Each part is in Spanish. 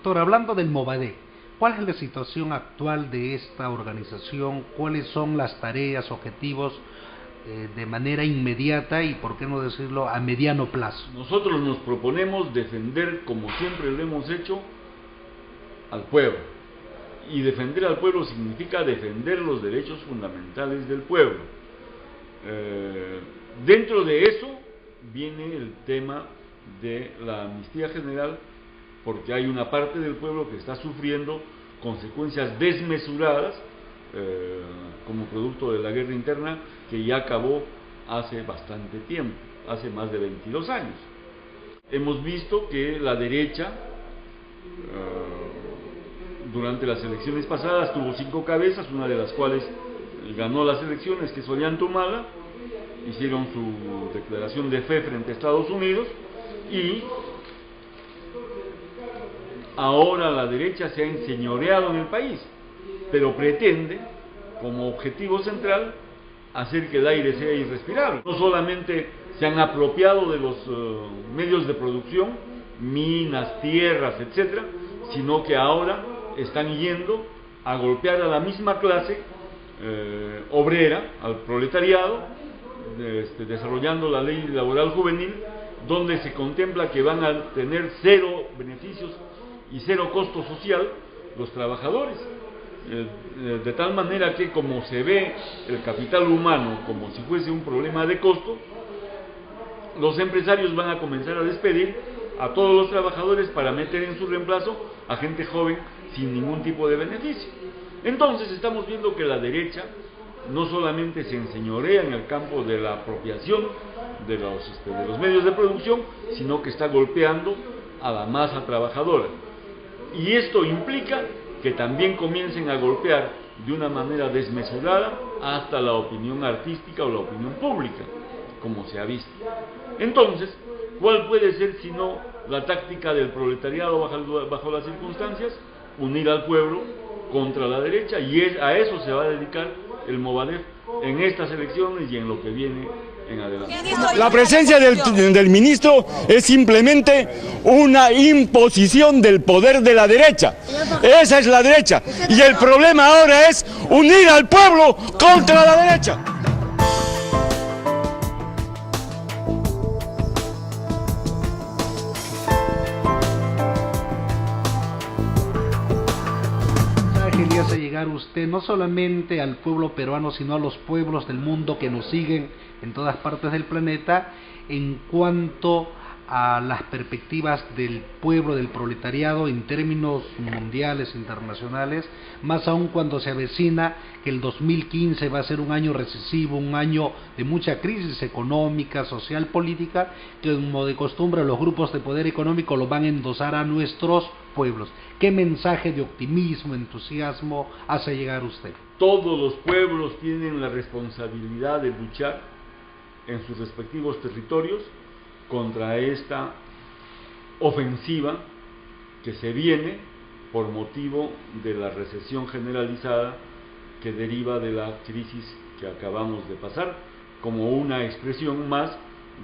Doctor, hablando del Movadef, ¿cuál es la situación actual de esta organización? ¿Cuáles son las tareas, objetivos de manera inmediata y, por qué no decirlo, a mediano plazo? Nosotros nos proponemos defender, como siempre lo hemos hecho, al pueblo. Y defender al pueblo significa defender los derechos fundamentales del pueblo. Dentro de eso viene el tema de la amnistía general, porque hay una parte del pueblo que está sufriendo consecuencias desmesuradas como producto de la guerra interna que ya acabó hace bastante tiempo, hace más de 22 años. Hemos visto que la derecha durante las elecciones pasadas tuvo 5 cabezas, una de las cuales ganó las elecciones, que es Ollanta Humala. Hicieron su declaración de fe frente a Estados Unidos y ahora la derecha se ha enseñoreado en el país, pero pretende, como objetivo central, hacer que el aire sea irrespirable. No solamente se han apropiado de los medios de producción, minas, tierras, etcétera, sino que ahora están yendo a golpear a la misma clase obrera, al proletariado, desarrollando la ley laboral juvenil, donde se contempla que van a tener 0 beneficios y 0 costo social los trabajadores, de tal manera que, como se ve el capital humano como si fuese un problema de costo, los empresarios van a comenzar a despedir a todos los trabajadores para meter en su reemplazo a gente joven sin ningún tipo de beneficio. Entonces estamos viendo que la derecha no solamente se enseñorea en el campo de la apropiación de los medios de producción, sino que está golpeando a la masa trabajadora. Y esto implica que también comiencen a golpear de una manera desmesurada hasta la opinión artística o la opinión pública, como se ha visto. Entonces, ¿cuál puede ser sino la táctica del proletariado bajo las circunstancias? Unir al pueblo contra la derecha, y a eso se va a dedicar el Movadef en estas elecciones y en lo que viene en adelante. La presencia del ministro es simplemente una imposición del poder de la derecha. Esa es la derecha. Y el problema ahora es unir al pueblo contra la derecha. Le hace llegar usted no solamente al pueblo peruano, sino a los pueblos del mundo que nos siguen en todas partes del planeta, en cuanto a las perspectivas del pueblo, del proletariado, en términos mundiales, internacionales, más aún cuando se avecina que el 2015 va a ser un año recesivo, un año de mucha crisis económica, social, política, que como de costumbre los grupos de poder económico lo van a endosar a nuestros pueblos. ¿Qué mensaje de optimismo, entusiasmo hace llegar usted? Todos los pueblos tienen la responsabilidad de luchar en sus respectivos territorios contra esta ofensiva que se viene por motivo de la recesión generalizada que deriva de la crisis que acabamos de pasar, como una expresión más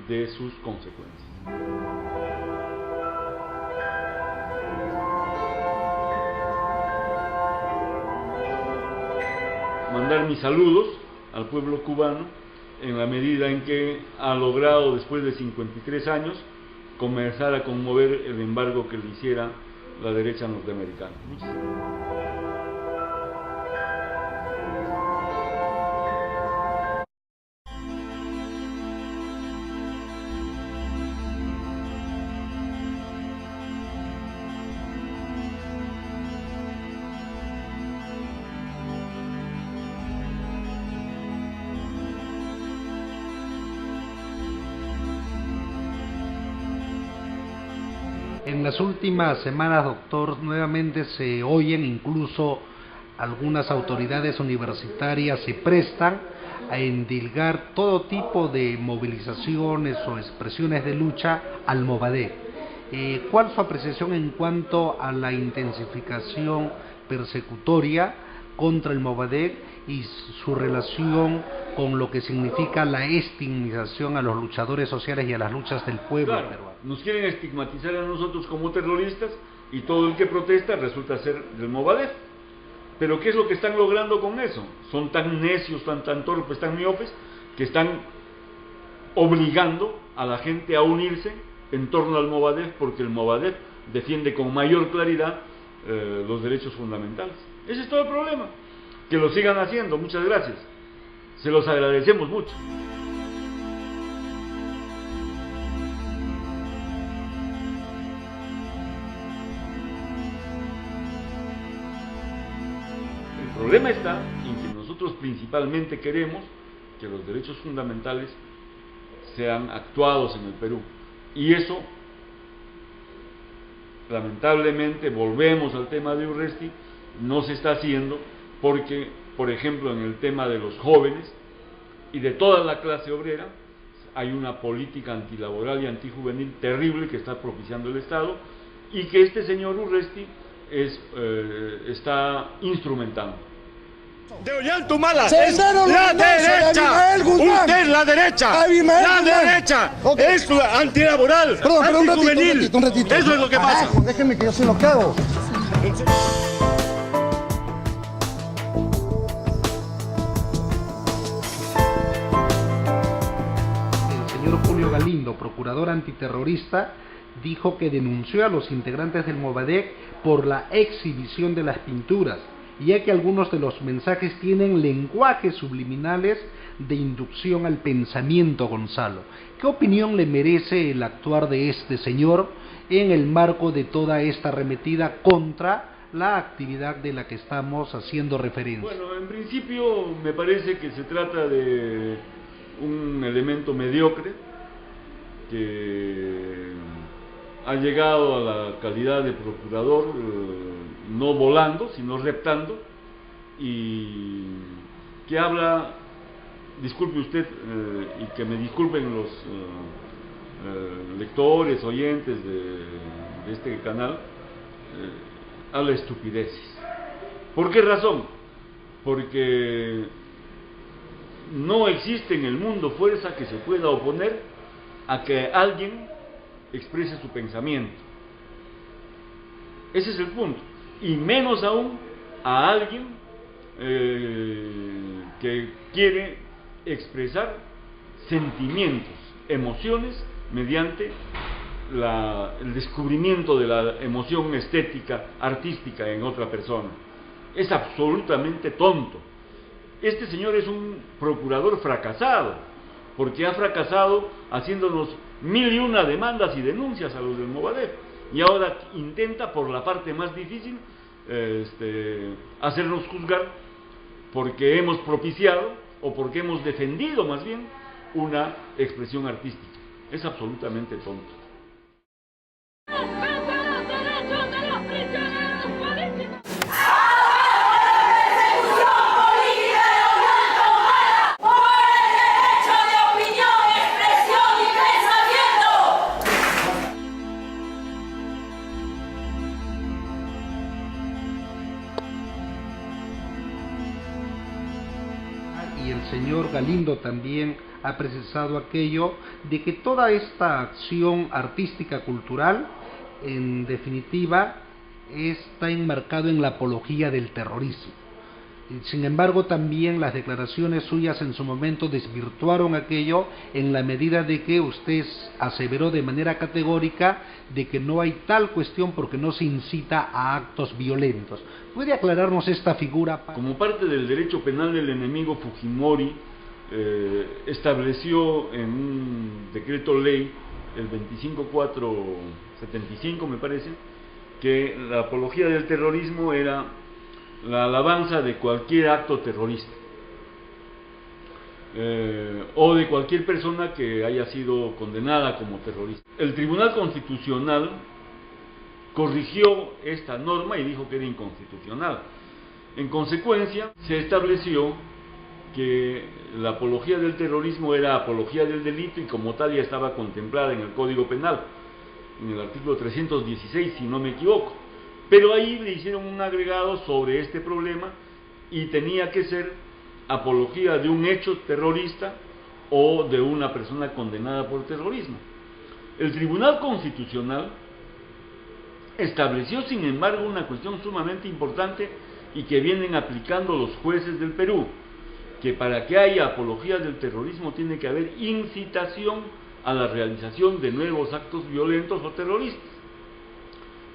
de sus consecuencias. Mandar mis saludos al pueblo cubano en la medida en que ha logrado, después de 53 años, comenzar a conmover el embargo que le hiciera la derecha norteamericana. En las últimas semanas, doctor, nuevamente se oyen, incluso algunas autoridades universitarias se prestan a endilgar todo tipo de movilizaciones o expresiones de lucha al Movadef. ¿Cuál es su apreciación en cuanto a la intensificación persecutoria contra el Movadef y su relación con lo que significa la estigmatización a los luchadores sociales y a las luchas del pueblo peruano? Nos quieren estigmatizar a nosotros como terroristas, y todo el que protesta resulta ser del Movadef. Pero ¿qué es lo que están logrando con eso? Son tan necios, tan torpes, tan miopes, que están obligando a la gente a unirse en torno al Movadef, porque el Movadef defiende con mayor claridad los derechos fundamentales. Ese es todo el problema. Que lo sigan haciendo, muchas gracias. Se los agradecemos mucho. El problema está en que nosotros principalmente queremos que los derechos fundamentales sean actuados en el Perú. Y eso, lamentablemente, volvemos al tema de Urresti, no se está haciendo porque, por ejemplo, en el tema de los jóvenes y de toda la clase obrera, hay una política antilaboral y antijuvenil terrible que está propiciando el Estado y que este señor Urresti está instrumentando. De Ollantumala es la derecha. Usted es la derecha. La derecha es antilaboral, antijuvenil. Un ratito. Eso es lo que pasa. Carajo, déjenme que yo sé lo que hago. El señor Julio Galindo, procurador antiterrorista, dijo que denunció a los integrantes del Movadef por la exhibición de las pinturas, ya que algunos de los mensajes tienen lenguajes subliminales de inducción al pensamiento, Gonzalo. ¿Qué opinión le merece el actuar de este señor en el marco de toda esta arremetida contra la actividad de la que estamos haciendo referencia? Bueno, en principio me parece que se trata de un elemento mediocre que ha llegado a la calidad de procurador, no volando, sino reptando, y que habla, disculpe usted, y que me disculpen los lectores, oyentes de este canal, habla estupideces. ¿Por qué razón? Porque no existe en el mundo fuerza que se pueda oponer a que alguien exprese su pensamiento. Ese es el punto. Y menos aún a alguien que quiere expresar sentimientos, emociones, mediante el descubrimiento de la emoción estética, artística en otra persona. Es absolutamente tonto. Este señor es un procurador fracasado, porque ha fracasado haciéndonos 1001 demandas y denuncias a los del Movadef, y ahora intenta por la parte más difícil hacernos juzgar porque hemos propiciado o porque hemos defendido más bien una expresión artística. Es absolutamente tonto. Y el señor Galindo también ha precisado aquello de que toda esta acción artística cultural, en definitiva, está enmarcado en la apología del terrorismo. Sin embargo, también las declaraciones suyas en su momento desvirtuaron aquello en la medida de que usted aseveró de manera categórica de que no hay tal cuestión porque no se incita a actos violentos. ¿Puede aclararnos esta figura? Como parte del derecho penal del enemigo, Fujimori estableció en un decreto ley, el 25475 me parece, que la apología del terrorismo era la alabanza de cualquier acto terrorista o de cualquier persona que haya sido condenada como terrorista. El Tribunal Constitucional corrigió esta norma y dijo que era inconstitucional. En consecuencia, se estableció que la apología del terrorismo era apología del delito y como tal ya estaba contemplada en el Código Penal, en el artículo 316, si no me equivoco. Pero ahí le hicieron un agregado sobre este problema y tenía que ser apología de un hecho terrorista o de una persona condenada por terrorismo. El Tribunal Constitucional estableció sin embargo una cuestión sumamente importante y que vienen aplicando los jueces del Perú, que para que haya apología del terrorismo tiene que haber incitación a la realización de nuevos actos violentos o terroristas.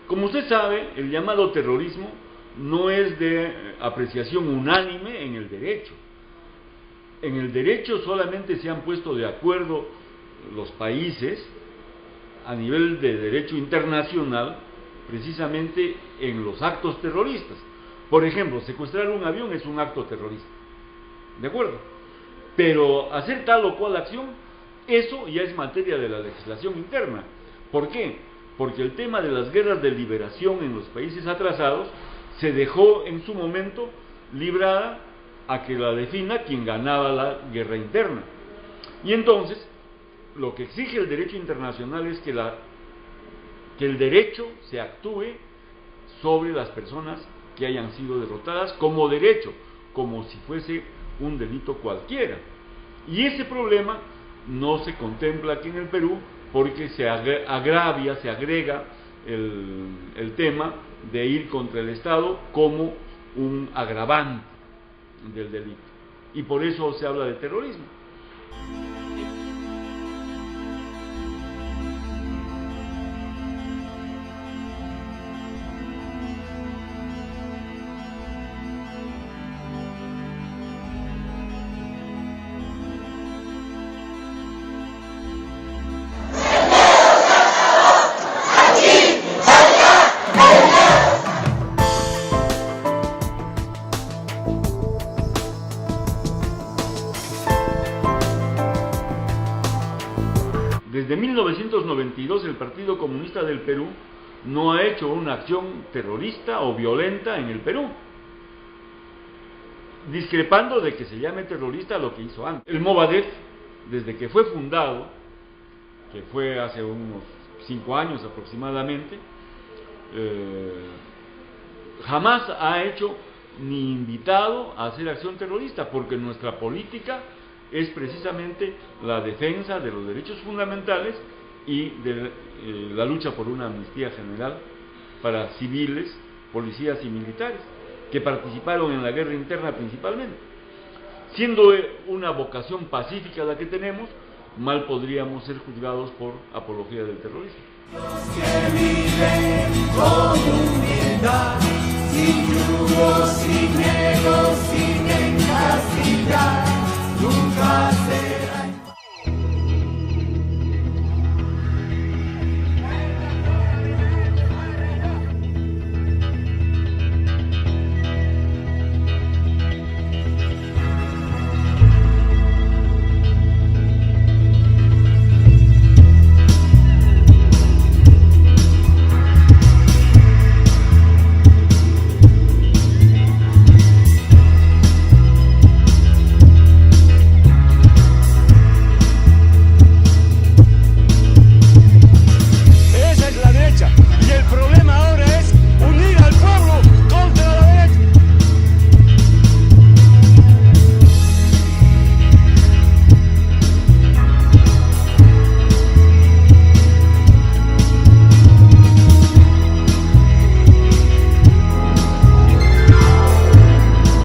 Como usted sabe, el llamado terrorismo no es de apreciación unánime en el derecho. En el derecho solamente se han puesto de acuerdo los países a nivel de derecho internacional, precisamente en los actos terroristas. Por ejemplo, secuestrar un avión es un acto terrorista, ¿de acuerdo? Pero hacer tal o cual acción, eso ya es materia de la legislación interna. ¿Por qué? Porque el tema de las guerras de liberación en los países atrasados se dejó en su momento librada a que la defina quien ganaba la guerra interna. Y entonces, lo que exige el derecho internacional es que el derecho se actúe sobre las personas que hayan sido derrotadas como derecho, como si fuese un delito cualquiera. Y ese problema no se contempla aquí en el Perú porque se agrega el tema de ir contra el Estado como un agravante del delito. Y por eso se habla de terrorismo. Desde 1992 el Partido Comunista del Perú no ha hecho una acción terrorista o violenta en el Perú, discrepando de que se llame terrorista lo que hizo antes. El Movadef, desde que fue fundado, que fue hace unos 5 años aproximadamente, jamás ha hecho ni invitado a hacer acción terrorista, porque nuestra política es precisamente la defensa de los derechos fundamentales y de la lucha por una amnistía general para civiles, policías y militares que participaron en la guerra interna principalmente. Siendo una vocación pacífica la que tenemos, mal podríamos ser juzgados por apología del terrorismo. Los que viven con humildad, sin yugo, sin ego, sin encasillar, nunca serán